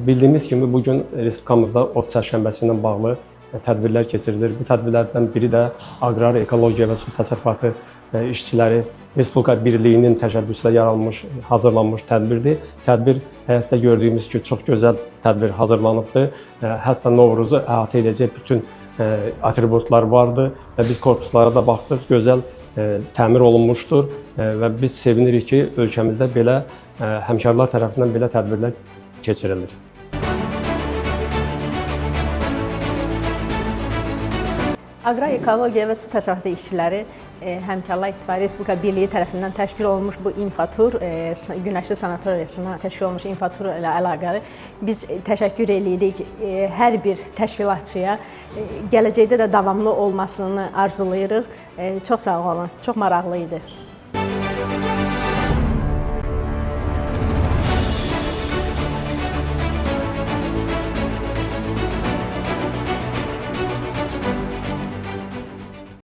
Bildiyimiz kimi bugün Respublikamızda ot çərşənbəsi ilə bağlı tədbirlər keçirilir. Bu tədbirlərdən biri də aqrar, ekologiya və su təsərrüfatı işçiləri Respublika Birliyinin təşəbbüsü ilə hazırlanmış tədbirdir. Tədbir həyatda gördüyümüz ki, çox gözəl tədbir hazırlanıbdır. Hətta Novruzu əhatə edəcək bütün atributlar vardır və biz korpuslara da baxdıq, gözəl təmir olunmuşdur və biz sevinirik ki, ölkəmizdə belə həmkarlar tərəfindən belə tədbirlər keçirilir. Aqrar ekologiya və su təsərrüfatı işçiləri Həmkarlar İttifaqı Respublika Birliyi tərəfindən təşkil olunmuş bu infotur, Günəşli Sanatoriyasına təşkil olunmuş infotur ilə əlaqəli biz təşəkkür edirik hər bir təşkilatçıya. Gələcəkdə də davamlı olmasını arzulayırıq. Çox sağ olun, çox maraqlı idi.